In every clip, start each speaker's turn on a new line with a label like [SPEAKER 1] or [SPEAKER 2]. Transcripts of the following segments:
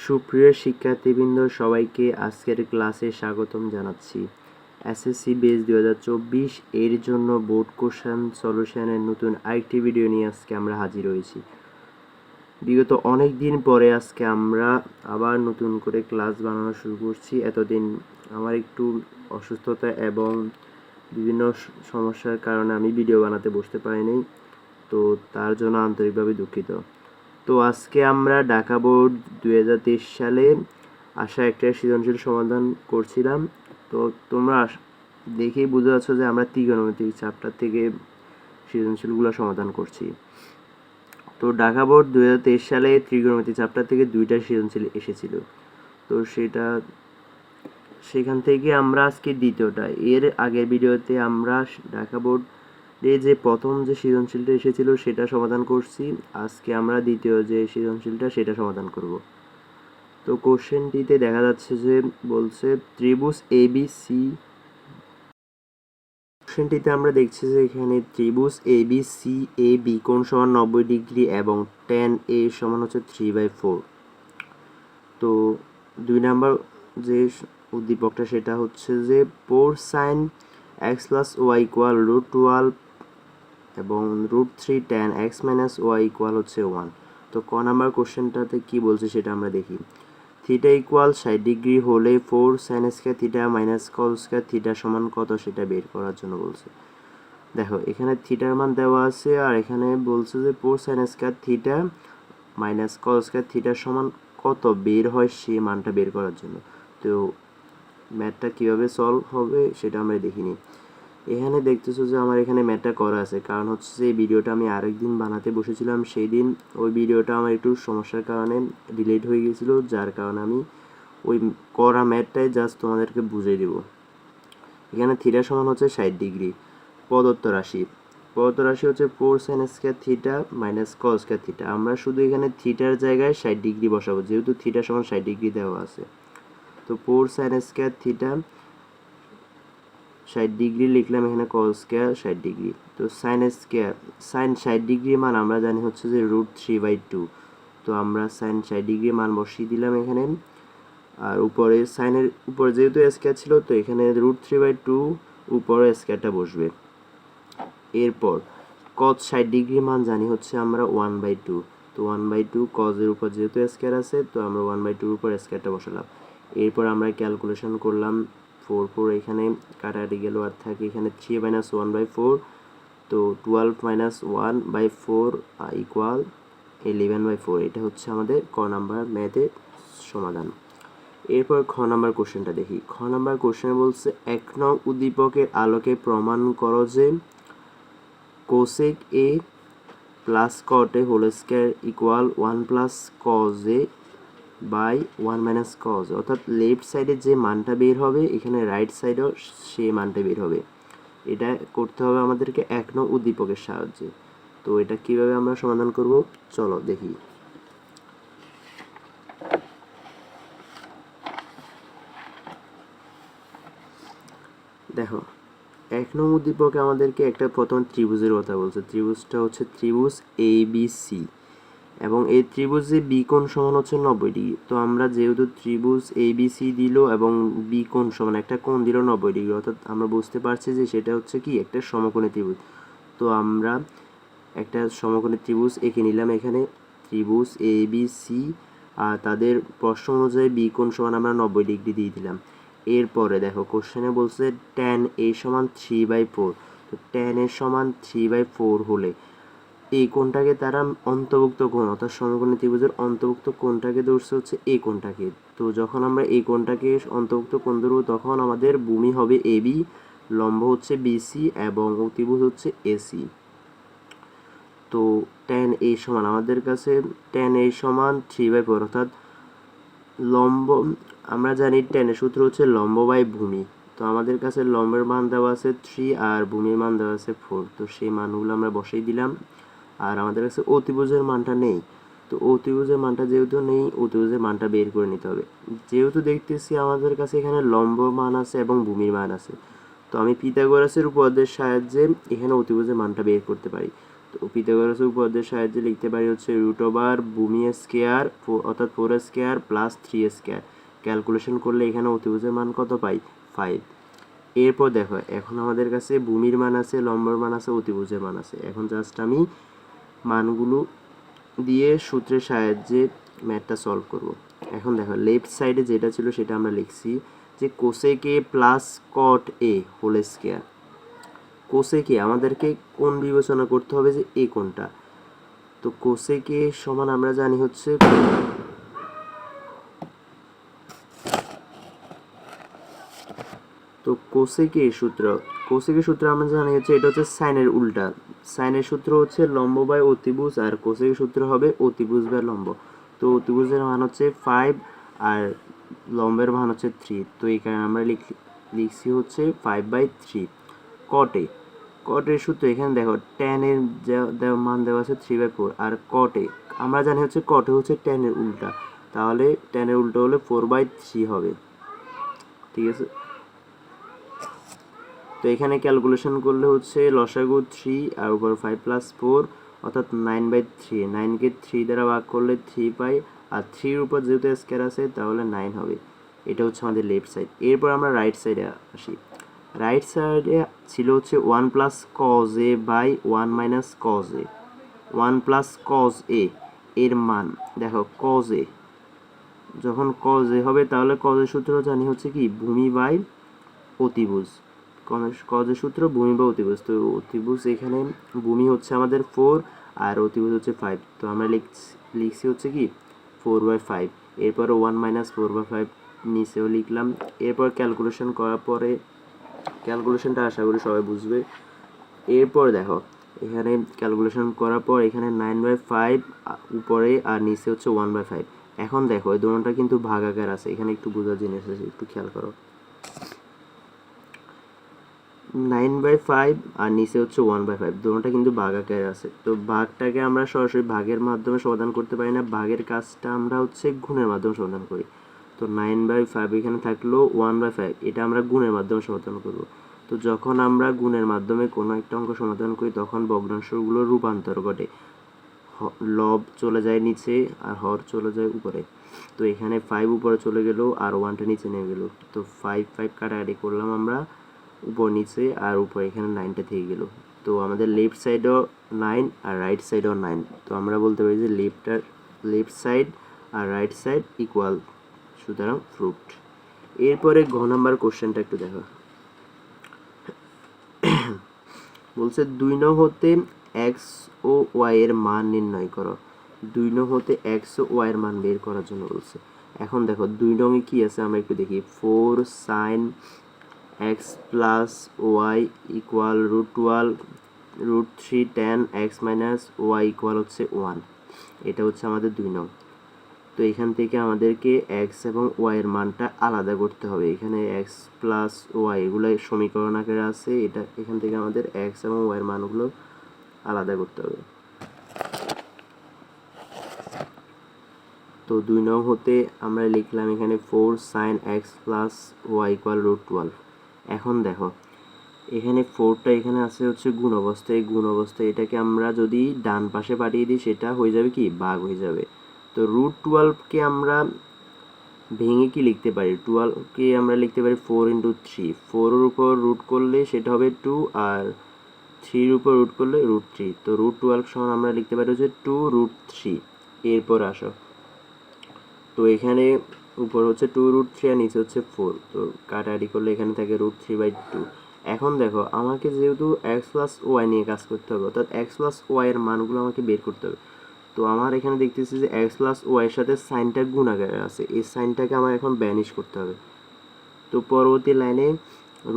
[SPEAKER 1] সুপ্রিয় শিক্ষার্থীবৃন্দ, সবাইকে আজকের ক্লাসে স্বাগতম জানাচ্ছি। এসএসসি বেস 2024 এর জন্য বোর্ড কোশ্চেন সলিউশনের নতুন আরেকটি ভিডিও নিয়ে আজকে আমরা হাজির হয়েছি। বিগত অনেক দিন পরে আজকে আমরা আবার নতুন করে ক্লাস বানানো শুরু করছি। এতদিন আমার একটু অসুস্থতা এবং বিভিন্ন সমস্যার কারণে আমি ভিডিও বানাতে বসতে পারিনি, তো তার জন্য আন্তরিকভাবে দুঃখিত। তো আজকে আমরা ঢাকা বোর্ড 2023 সালে আসা একটা সৃজনশীল সমাধান করছিলাম। তো তোমরা দেখেই বুঝতে পারছো যে আমরা ত্রিকোণমিতিক চ্যাপ্টার থেকে সৃজনশীলগুলো সমাধান করছি। তো ঢাকা বোর্ড 2023 সালে ত্রিকোণমিতিক চ্যাপ্টার থেকে 2টা সৃজনশীল এসেছিল। তো সেখান থেকে আমরা আজকে দ্বিতীয়টা, এর আগের ভিডিওতে আমরা ঢাকা বোর্ড যে প্রথম যে সৃজনশীলটা এসেছিল সেটা সমাধান করছি। আজকে আমরা দ্বিতীয় যে সৃজনশীলটা সেটা সমাধান করব। তো কোশ্চেনটিতে দেখা যাচ্ছে যে বলছে ত্রিভুজ ABC। কোশ্চেনটিতে আমরা দেখছি যে এখানে ত্রিভুজ ABCAB কোণ সমান 90 ডিগ্রি এবং tan A সমান হচ্ছে 3/4। তো 2 নাম্বার যে উদ্দীপকটা সেটা হচ্ছে যে 4 sin x plus y equal √12 এবং √3 tan x minus y equal হচ্ছে 1। তো ক নাম্বার কোশ্চেনটাতে কি বলছে সেটা আমরা দেখি। থিটা ইকুয়াল 60 ডিগ্রি হলে 4 sin square theta minus cos square theta সমান কত সেটা বের করার জন্য বলছে। দেখো এখানে থিটার মান দেওয়া আছে আর এখানে বলছে যে 4 sin square theta minus cos square theta সমান কত বের হয় সেই মানটা বের করার জন্য। তো ম্যাথটা কিভাবে সলভ হবে সেটা আমরা দেখিনি। এখানে দেখতেছো যে আমার এখানে ম্যাথটা করা আছে, কারণ হচ্ছে যে এই ভিডিওটা আমি আরেকদিন বানাতে বসেছিলাম, সেই দিন ওই ভিডিওটা আমার একটু সমস্যার কারণে ডিলিট হয়ে গিয়েছিল, যার কারণে আমি ওই করা ম্যাথটাই জাস্ট তোমাদেরকে বুঝিয়ে দেব। এখানে থিটা সমান হচ্ছে 60 ডিগ্রি। প্রদত্ত রাশি হচ্ছে 4 sin square theta minus cos square theta. আমরা শুধু এখানে থিটার জায়গায় 60 ডিগ্রি বসাবো, যেহেতু থিটা সমান 60 ডিগ্রি দেওয়া আছে। তো 4 sin স্কয়ার থিটা 60 ডিগ্রি লিখলাম, এখানে cos স্কয়ার 60 ডিগ্রি। তো sin 60 ডিগ্রির মান আমরা জানি হচ্ছে যে √3/2। তো আমরা sin 60 ডিগ্রির মান বসিয়ে দিলাম এখানে, আর উপরে সাইনের উপরে যেহেতু স্কয়ার ছিল তো এখানে √3/2 উপরে স্কয়ারটা বসবে। এরপর cos 60 ডিগ্রির মান জানি হচ্ছে আমরা 1/2। তো 1/2 cos এর উপর যেহেতু স্কয়ার আছে তো আমরা 1/2 এর উপর স্কয়ারটা বসালাম। এরপর আমরা ক্যালকুলেশন করলাম, 4 এখানে কাটাকাটি গেল আর থাকে এখানে 3 - 1/4। তো 12 - 1/4 ইকুয়াল 11/4। এটা হচ্ছে আমাদের ক নাম্বার ম্যাথের সমাধান। এরপর খ নাম্বার কোশ্চেনটা দেখি। খ নাম্বার কোশ্চেনে বলছে 1 নং উদ্দীপকের আলোকে প্রমাণ করো যে cosec A plus cot A whole square equal 1 plus cos A by 1 minus cos। অর্থাৎ লেফট সাইডে যে মানটা বের হবে এখানে রাইট সাইডেও সেই মানটা বের হবে। এটা করতে হবে আমাদেরকে 1 নং উদ্দীপকের সাহায্যে। তো এটা কিভাবে আমরা সমাধান করব চলো দেখি। দেখো 1 নং উদ্দীপকে আমাদেরকে একটা প্রথম ত্রিভুজের কথা বলছে। ত্রিভুজটা হচ্ছে ত্রিভুজ ABC এবং এই ত্রিভুজে বি কোণ সমান হচ্ছে 90 ডিগ্রি। তো আমরা যেহেতু ত্রিভুজ ABC দিল এবং বি কোণ সমান একটা কোণ দিল 90 ডিগ্রি, অর্থাৎ আমরা বুঝতে পারছি যে সেটা হচ্ছে কি একটা সমকোণী ত্রিভুজ। তো আমরা একটা সমকোণী ত্রিভুজ এঁকে নিলাম এখানে, ত্রিভুজ ABC, আর তাদের প্রশ্ন অনুযায়ী বি কোণ সমান আমরা 90 ডিগ্রি দিয়ে দিলাম। এরপরে দেখো কোশ্চেনে বলছে tan A সমান 3/4। তো tan A সমান 3/4 হলে এই কোণটাকে তারা অন্তর্ভুক্ত কোণ, অর্থাৎ সমকোণী ত্রিভুজের অন্তর্ভুক্ত কোণটাকে ধরছে হচ্ছে এই কোণটাকে। তো যখন আমরা এই কোণটাকে অন্তর্ভুক্ত কোণ ধরবো তখন আমাদের ভূমি হবে AB, লম্ব হচ্ছে BC এবং অতিভুজ হচ্ছে AC। তো tan A সমান আমাদের কাছে tan A সমান 3/4, অর্থাৎ লম্ব আমরা জানি tan এর সূত্র হচ্ছে লম্ব বাই ভূমি। তো আমাদের কাছে লম্বের মান দেওয়া আছে 3 আর ভূমির মান দেওয়া আছে 4। তো সেই মানগুলো আমরা বসাই দিলাম। আর আমাদের কাছে অতিভুজের মানটা নেই, তো অতিভুজের মানটা যেহেতু নেই অতিভুজের মানটা বের করে নিতে হবে। যেহেতু দেখতেছি আমাদের কাছে এখানে লম্ব মান আছে এবং ভূমির মান আছে, তো আমি পিথাগোরাসের উপপাদ্যের সাহায্যে এখানে অতিভুজের মানটা বের করতে পারি। তো পিথাগোরাসের উপপাদ্যের সাহায্যে লিখতে পারি হচ্ছে রুট ওভার ভূমি স্কয়ার অর্থাৎ 4 স্কয়ার প্লাস 3 স্কয়ার। ক্যালকুলেশন করলে এখানে অতিভুজের মান কত পাই? 5। এরপর দেখো এখন আমাদের কাছে ভূমির মান আছে, লম্বের মান আছে, অতিভুজের মান আছে। এখন জাস্ট আমি মানগুলো দিয়ে সূত্রের সাহায্যে ম্যাথটা সলভ করব। এখন দেখো লেফট সাইডে যেটা ছিল সেটা আমরা লিখছি যে cosec A plus cot A whole square. Cosec A আমাদেরকে কোন বিবেচনা করতে হবে যে এ কোনটা। তো কোসেক এ সমান আমরা জানি হচ্ছে তো কোসেকের সূত্র আমরা জানি হচ্ছে এটা হচ্ছে সাইনের উল্টা। সাইনের সূত্র হচ্ছে লম্ব বাই অতিভুজ, আর কোসেকের সূত্র হবে অতিভুজ বাই লম্ব। তো অতিভুজের মান হচ্ছে 5 আর লম্বের মান হচ্ছে 3। তো এখানে আমরা লিখছি হচ্ছে 5/3। কটের সূত্র এখানে দেখো tan এর মান দেওয়া আছে 3/4, আর কটে আমরা জানি হচ্ছে কটে হচ্ছে tan এর উল্টা, তাহলে tan এর উল্টা হলে 4/3 হবে। ঠিক আছে, তো এখানে ক্যালকুলেশন করলে হচ্ছে লসাগু 3 আর উপর 5 + 4 অর্থাৎ 9/3। 9কে 3 দ্বারা ভাগ করলে 3 পাই, আর 3 এর উপর যেহেতু স্কয়ার আছে তাহলে 9 হবে। এটা হচ্ছে আমাদের লেফট সাইড। এরপর আমরা রাইট সাইডে আসি। রাইট সাইডে ছিল হচ্ছে 1 + cos a by 1 - cos a। 1 + cos a এর মান দেখো cos a যখন cos a হবে তাহলে cos এর সূত্র জানি হচ্ছে কি ভূমি বাই অতিভুজ। কজের সূত্র ভূমি বা অতিভুজ। তো অতিভুজ এখানে ভূমি হচ্ছে আমাদের 4 আর অতিভুজ হচ্ছে 5। তো আমরা লিখছি হচ্ছে কি 4/5। এরপর 1 - 4/5 নিচেও লিখলাম। এরপর ক্যালকুলেশন করার পরে ক্যালকুলেশনটা আশা করি সবাই বুঝবে। এরপর দেখো এখানে ক্যালকুলেশন করার পর এখানে 9/5 উপরে আর নিচে হচ্ছে 1/5। এখন দেখো এই দুটোটা কিন্তু ভাগাকার আছে, এখানে একটু বোঝার জিনিস আছে, একটু খেয়াল করো। 9/5 আর নিচে হচ্ছে 1/5, দুটোটা কিন্তু ভাগ আকারে আছে। তো ভাগটাকে আমরা সরাসরি ভাগের মাধ্যমে সমাধান করতে পারি না, ভাগের কাজটা আমরা হচ্ছে গুণের মাধ্যমে সমাধান করি। তো 9/5 এখানে থাকলো 1/5, এটা আমরা গুণের মাধ্যমে সমাধান করব। তো যখন আমরা গুণের মাধ্যমে কোনো একটা অঙ্ক সমাধান করি তখন ভগ্নাংশগুলো রূপান্তর ঘটে, লব চলে যায় নিচে আর হর চলে যায় উপরে। তো এখানে 5 উপরে চলে গেল আর 1টা নিচে নেমে গেল। তো 5 কাটাকাটি করলাম আমরা উপর নিচে, আর উপর এখানে 9টা থেকে গেল। তো আমাদের লেফট সাইডও 9 আর রাইট সাইডও 9। তো আমরা বলতে পারি যে লেফট সাইড আর রাইট সাইড ইকুয়াল, সুতরাং প্রুভড। এরপরে ঘ নাম্বার কোশ্চেনটা একটু দেখো। বলছে 2 নং হতে x ও y এর মান নির্ণয় করো। 2 নং হতে x ও y এর মান বের করার জন্য বলছে। এখন দেখো 2 নং এ কি আছে আমরা একটু দেখি। 4 sin x plus y equal √12 √3 tan x minus y equal হচ্ছে 1। এটা হচ্ছে আমাদের 2 নং। তো এখান থেকে আমাদেরকে x এবং y এর মানটা আলাদা করতে হবে। এখানে x plus y এগুলো সমীকরণ আকারে আছে, এটা এখান থেকে আমাদের x এবং y এর মানগুলো আলাদা করতে হবে। তো 2 নং হতে আমরা লিখলাম এখানে 4 sin x plus y equal √12। এখন দেখো এখানে 4টা এখানে আছে হচ্ছে গুণ অবস্থায়, এটাকে আমরা যদি ডান পাশে পাঠিয়ে দিই সেটা হয়ে যাবে কি ভাগ হয়ে যাবে। তো √12কে আমরা ভেঙে কি লিখতে পারি, 12কে আমরা লিখতে পারি 4 × 3। 4 এর উপর রুট করলে সেটা হবে 2 আর 3 এর উপর রুট করলে √3। তো √12 সমান আমরা লিখতে পারি হচ্ছে 2√3। এরপর আসো, তো এখানে উপর হচ্ছে 2√3 আর নিচে হচ্ছে 4। তো কাটাকাটি করলে এখানে থাকে √3/2। এখন দেখো আমাকে যেহেতু x plus y নিয়ে কাজ করতে হবে, অর্থাৎ x plus y এর মানগুলো আমাকে বের করতে হবে। তো আমার এখানে দেখতেছি যে x plus y এর সাথে সাইনটা গুণ আকারে আছে, এই সাইনটাকে আমার এখন ব্যানিশ করতে হবে। তো পরবর্তী লাইনে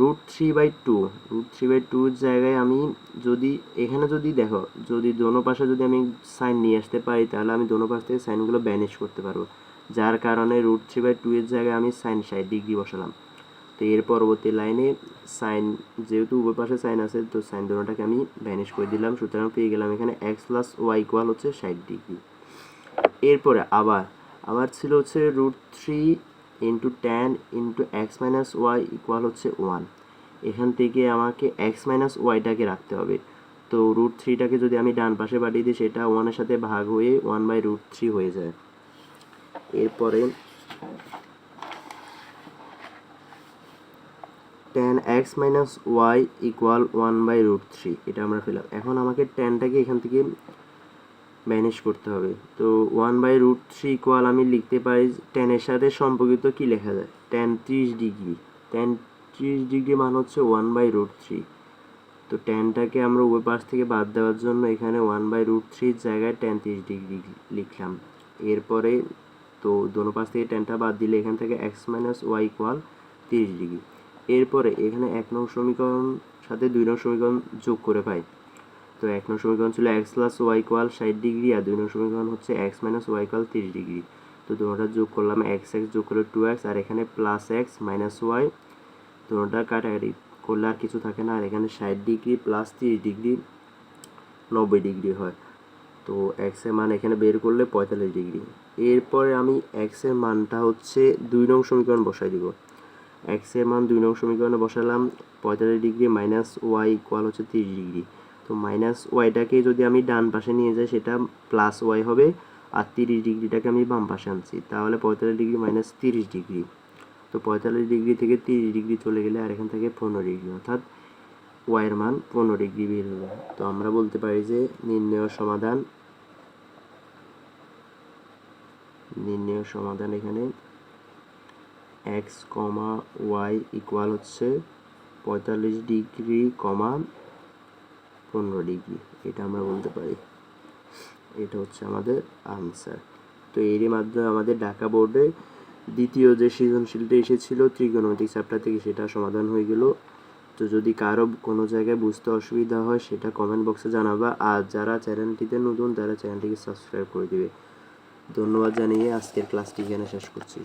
[SPEAKER 1] √3/2 এর জায়গায় আমি যদি এখানে যদি দেখো যদি দোনো পাশে যদি আমি সাইন নিয়ে আসতে পারি তাহলে আমি দোনো পাশ থেকে সাইনগুলো ব্যানিশ করতে পারবো, যার কারণে √3/2 এর জায়গায় আমি সাইন 60 ডিগ্রি বসালাম। তো এর পরবর্তী লাইনে সাইন যেহেতু উভয় পাশে সাইন আছে তো সাইন দুটোটাকে আমি ভ্যানিশ করে দিলাম, সুতরাং পেয়ে গেলাম এখানে x plus y ইকুয়াল হচ্ছে 60 ডিগ্রি। এরপরে আবার ছিল হচ্ছে √3 × tan × x - y ইকুয়াল হচ্ছে 1। এখান থেকে আমাকে x - yটাকে রাখতে হবে। তো √3টাকে যদি আমি ডান পাশে পাঠিয়ে দিই সেটা 1-এর সাথে ভাগ হয়ে 1/√3 হয়ে যায়। এরপরে tan x minus y equal 1/√3 এটা আমরা পেলাম। এখন আমাকে tanটাকে এখান থেকে ম্যানেজ করতে হবে। তো 1/√3 ইকুয়াল আমি লিখতে পারি tan এর সাথে সম্পর্কিত কি লেখা যায়, tan 30 ডিগ্রি। tan 30 ডিগ্রি মান হচ্ছে 1/√3। তো tanটাকে আমরা উভয় পাশ থেকে বাদ দেওয়ার জন্য এখানে 1/√3 জায়গায় tan 30 ডিগ্রি লিখলাম। এরপরে তো দোনো পাশ থেকে tanটা বাদ দিলে এখান থেকে x minus y equal 30 degree. এরপরে এখানে 1 নং সমীকরণ সাথে 2 নং সমীকরণ যোগ করে পাই। তো 1 নং সমীকরণ ছিল x plus y equal 60 degree, আর 2 নং সমীকরণ হচ্ছে x minus y equal 30 degree. তো দুটোটা যোগ করলাম, x যোগ করে 2x, আর এখানে প্লাস x মাইনাস y, দুটোটা কাটাকাটি করলে আর কিছু থাকে না। আর এখানে 60 ডিগ্রি প্লাস 30 ডিগ্রি 90 ডিগ্রি হয়। তো x এর মান এখানে বের করলে 45 ডিগ্রি। এরপরে আমি x এর মানটা হচ্ছে 2 নং সমীকরণ বসাই দিব। x এর মান 2 নং সমীকরণে বসালাম, 45 ডিগ্রি মাইনাস y ইকুয়াল হচ্ছে 30 ডিগ্রি। তো মাইনাস ওয়াইটাকে যদি আমি ডান পাশে নিয়ে যাই সেটা প্লাস ওয়াই হবে, আর 30 ডিগ্রিটাকে আমি বাম পাশে আনছি, তাহলে 45 ডিগ্রি মাইনাস 30 ডিগ্রি। তো 45 ডিগ্রি থেকে 30 ডিগ্রি চলে গেলে আর এখান থেকে 15 ডিগ্রি, অর্থাৎ ওয়াইয়ের মান 15 ডিগ্রি বের হলো। তো আমরা বলতে পারি যে নির্ণেয় সমাধান এখানে x, y ইকুয়াল হচ্ছে 45 ডিগ্রি, 15 ডিগ্রি, এটা আমরা বলতে পারি। এটা হচ্ছে আমাদের আনসার। তো এরই মাধ্যমে আমাদের ঢাকা বোর্ডে দ্বিতীয় যে সৃজনশীলটা এসেছিল ত্রিকোণমিতিক চ্যাপ্টার থেকে সেটা সমাধান হয়ে গেল। তো যদি কারো কোনো জায়গায় বুঝতে অসুবিধা হয় সেটা কমেন্ট বক্সে জানাবা, আর যারা চ্যানেলটিতে নতুন তারা চ্যানেলটিকে সাবস্ক্রাইব করে দিবে। ধন্যবাদ জানিয়ে আজকের ক্লাসটি এখানে শেষ করছি।